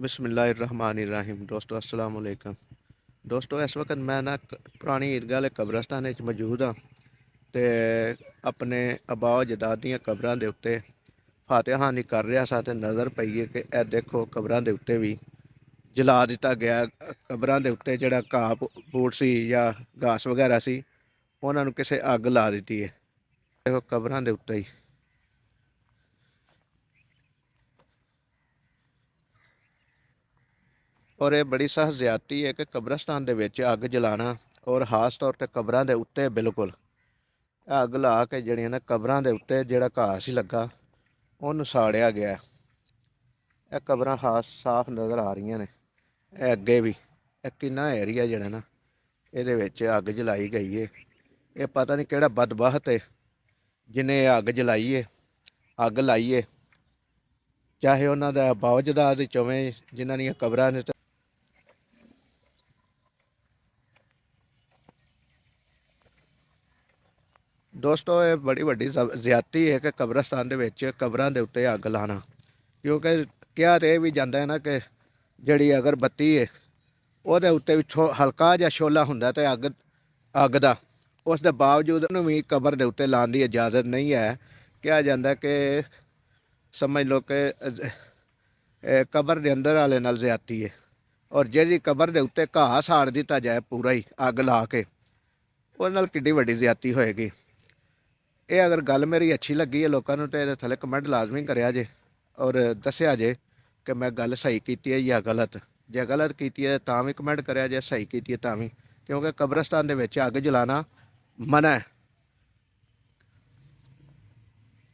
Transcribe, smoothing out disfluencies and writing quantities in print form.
बिस्मिल्लाहिर्रहमानिर्रहीम। दोस्तों अस्सलाम वालेकुम। दोस्तों इस वक्त मैं ना पुरानी ईदगाह वाले कब्रस्तान मौजूद हाँ ते अपने आबा अजदाद ਦੀਆਂ ਕਬਰਾਂ ਦੇ ਉੱਤੇ ਫਾਤਿਹਾਨੀ ਕਰ ਰਿਹਾ ਸਾਂ ਤੇ ਨਜ਼ਰ ਪਈ ਕਿ ਇਹ ਦੇਖੋ ਕਬਰਾਂ ਦੇ ਉੱਤੇ ਵੀ ਜਲਾ ਦਿੱਤਾ ਗਿਆ। ਕਬਰਾਂ ਦੇ ਉੱਤੇ ਜਿਹੜਾ ਘਾਹ ਬੂਟ ਸੀ ਜਾਂ ਘਾਸ ਵਗੈਰਾ ਸੀ ਉਹਨਾਂ ਨੂੰ ਕਿਸੇ ਅੱਗ ਲਾ ਦਿੱਤੀ ਹੈ। ਦੇਖੋ ਕਬਰਾਂ ਦੇ ਉੱਤੇ ਹੀ। ਔਰ ਇਹ ਬੜੀ ਸਖਤ ਜ਼ਿਆਦਤੀ ਹੈ ਕਿ ਕਬਰਸਤਾਨ ਦੇ ਵਿੱਚ ਅੱਗ ਜਲਾਉਣਾ ਔਰ ਖਾਸ ਤੌਰ ਤੇ ਕਬਰਾਂ ਦੇ ਉੱਤੇ ਬਿਲਕੁਲ ਅੱਗ ਲਾ ਕੇ ਜਿਹੜੀਆਂ ਨਾ ਕਬਰਾਂ ਦੇ ਉੱਤੇ ਜਿਹੜਾ ਘਾਹ ਸੀ ਲੱਗਾ ਉਹਨੂੰ ਸਾੜਿਆ ਗਿਆ। ਇਹ ਕਬਰਾਂ ਖਾਸ ਸਾਫ਼ ਨਜ਼ਰ ਆ ਰਹੀਆਂ ਨੇ। ਇਹ ਅੱਗੇ ਵੀ ਇਹ ਕਿੰਨਾ ਏਰੀਆ ਜਿਹੜਾ ਨਾ ਇਹਦੇ ਵਿੱਚ ਅੱਗ ਜਲਾਈ ਗਈ ਹੈ। ਇਹ ਪਤਾ ਨਹੀਂ ਕਿਹੜਾ ਬਦਬਖਤ ਹੈ ਜਿਹਨੇ ਇਹ ਅੱਗ ਜਲਾਈ ਹੈ, ਅੱਗ ਲਾਈ ਹੈ। ਚਾਹੇ ਉਹਨਾਂ ਦਾ ਬਾਵਜਦਾਦ ਚੋਵੇਂ ਜਿਨ੍ਹਾਂ ਦੀਆਂ ਕਬਰਾਂ ਨੇ। ਦੋਸਤੋ ਇਹ ਬੜੀ ਵੱਡੀ ਜ਼ਿਆਦਤੀ ਹੈ ਕਿ ਕਬਰਸਤਾਨ ਦੇ ਵਿੱਚ ਕਬਰਾਂ ਦੇ ਉੱਤੇ ਅੱਗ ਲਾਉਣਾ। ਕਿਉਂਕਿ ਕਿਹਾ ਤਾਂ ਇਹ ਵੀ ਜਾਂਦਾ ਹੈ ਨਾ ਕਿ ਜਿਹੜੀ ਅਗਰਬੱਤੀ ਹੈ ਉਹਦੇ ਉੱਤੇ ਵੀ ਹਲਕਾ ਜਿਹਾ ਸ਼ੋਲਾ ਹੁੰਦਾ ਤੇ ਅੱਗ ਦਾ, ਉਸ ਦੇ ਬਾਵਜੂਦ ਉਹਨੂੰ ਵੀ ਕਬਰ ਦੇ ਉੱਤੇ ਲਾਉਣ ਦੀ ਇਜਾਜ਼ਤ ਨਹੀਂ ਹੈ। ਕਿਹਾ ਜਾਂਦਾ ਕਿ ਸਮਝ ਲਓ ਕਿ ਕਬਰ ਦੇ ਅੰਦਰ ਵਾਲੇ ਨਾਲ ਜ਼ਿਆਦਤੀ ਹੈ। ਔਰ ਜਿਹੜੀ ਕਬਰ ਦੇ ਉੱਤੇ ਘਾਹ ਸਾੜ ਦਿੱਤਾ ਜਾਏ ਪੂਰਾ ਹੀ ਅੱਗ ਲਾ ਕੇ, ਉਹਦੇ ਨਾਲ ਕਿੱਡੀ ਵੱਡੀ ਜ਼ਿਆਦਤੀ ਹੋਏਗੀ। ਇਹ ਅਗਰ ਗੱਲ ਮੇਰੀ ਅੱਛੀ ਲੱਗੀ ਹੈ ਲੋਕਾਂ ਨੂੰ ਤੇ ਇਹਦੇ ਥੱਲੇ ਕਮੈਂਟ ਲਾਜ਼ਮੀ ਕਰਿਆ ਜੇ ਔਰ ਦੱਸਿਆ ਜੇ ਕਿ ਮੈਂ ਗੱਲ ਸਹੀ ਕੀਤੀ ਹੈ ਜਾਂ ਗਲਤ। ਜੇ ਗਲਤ ਕੀਤੀ ਹੈ ਤਾਂ ਵੀ ਕਮੈਂਟ ਕਰਿਆ ਜੇ, ਸਹੀ ਕੀਤੀ ਹੈ ਤਾਂ ਵੀ। ਕਿਉਂਕਿ ਕਬਰਸਤਾਨ ਦੇ ਵਿੱਚ ਅੱਗ ਜਲਾਉਣਾ ਮਨ੍ਹਾ ਹੈ।